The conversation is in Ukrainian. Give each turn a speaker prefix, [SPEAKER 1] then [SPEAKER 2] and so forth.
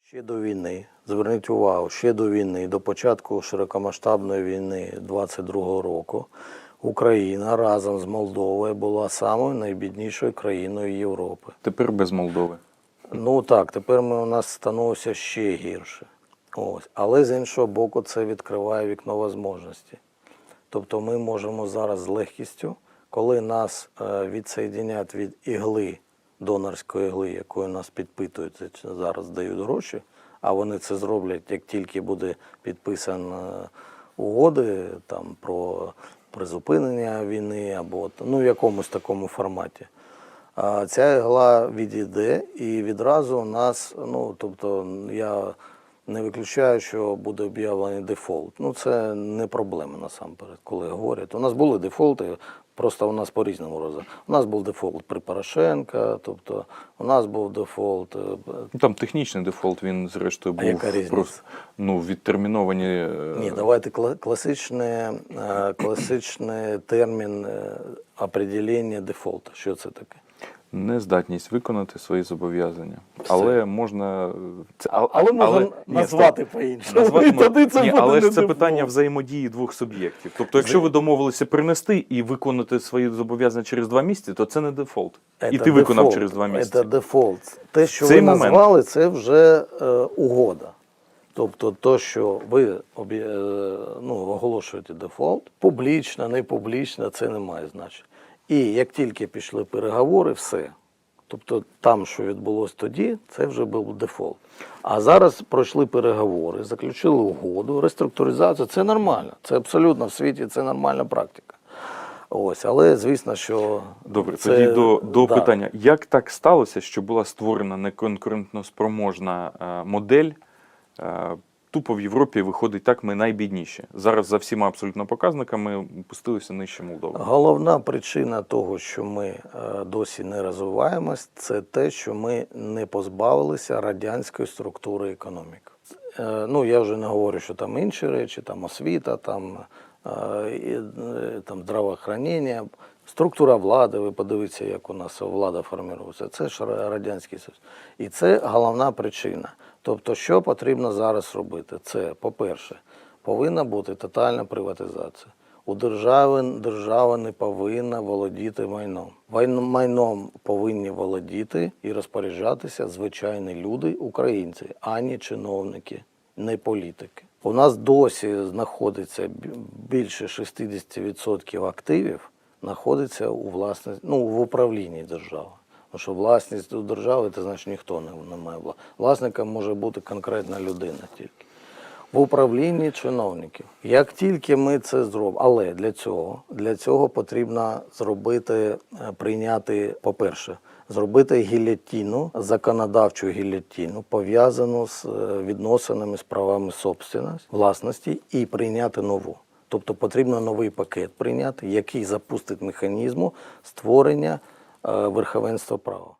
[SPEAKER 1] Ще до війни, зверніть увагу, ще до війни, до початку широкомасштабної війни 22-го року, Україна разом з Молдовою була самою найбіднішою країною Європи.
[SPEAKER 2] Тепер без Молдови.
[SPEAKER 1] Ну так, тепер у нас становиться ще гірше. Ось. Але з іншого боку це відкриває вікно можливості. Тобто ми можемо зараз з легкістю, коли нас відсоєднять від ігли, донорської ігли, якою нас підпитують, зараз дають гроші, а вони це зроблять, як тільки буде підписано угоди там, про призупинення війни або в якомусь такому форматі. А ця ігла відійде і відразу у нас, тобто я не виключаю, що буде об'явлений дефолт. Це не проблема насамперед, коли говорять. У нас були дефолти, просто у нас по-різному розвитку. У нас був дефолт при Порошенка, тобто у нас був дефолт.
[SPEAKER 2] Там технічний дефолт, він зрештою був просто відтерміновані.
[SPEAKER 1] Ні, давайте класичний термін определення дефолту. Що це таке?
[SPEAKER 2] Нездатність виконати свої зобов'язання. Але можна...
[SPEAKER 1] назвати по-іншому.
[SPEAKER 2] Але ж це питання взаємодії двох суб'єктів. Тобто, якщо ви домовилися принести і виконати свої зобов'язання через 2 місяці, то це не дефолт. І ти виконав через 2 місяці.
[SPEAKER 1] Це дефолт. Те, що ви назвали, це вже угода. Тобто, то, що ви оголошуєте дефолт, публічно, не публічно, це не має значення. І як тільки пішли переговори, все. Тобто там, що відбулося тоді, це вже був дефолт. А зараз пройшли переговори, заключили угоду, реструктуризацію. Це нормально. Це абсолютно в світі, це нормальна практика. Ось, але звісно, що...
[SPEAKER 2] Добре, тоді до питання. Як так сталося, що була створена неконкурентноспроможна модель? Тупо в Європі виходить так, ми найбідніші. Зараз за всіма абсолютно показниками опустилися нижче Молдови.
[SPEAKER 1] Головна причина того, що ми досі не розвиваємось, це те, що ми не позбавилися радянської структури економіки. Я вже не говорю, що там інші речі, там освіта, там здравоохранення, структура влади, ви подивіться, як у нас влада формується. Це ж Радянський Союз. І це головна причина. Тобто, що потрібно зараз робити? Це, по-перше, повинна бути тотальна приватизація. У держава не повинна володіти майном. Майном повинні володіти і розпоряджатися звичайні люди, українці, а не чиновники, не політики. У нас досі знаходиться більше 60% активів, знаходиться в управлінні держави. Тому що власність у держави, це значить ніхто не має власності. Власником може бути конкретна людина тільки. В управлінні чиновників. Як тільки ми це зробимо, але для цього потрібно прийняти, по-перше, зробити гільйотину, законодавчу гільйотину, пов'язану з відносинами з правами власності і прийняти нову. Тобто потрібно новий пакет прийняти, який запустить механізм створення верховенства права.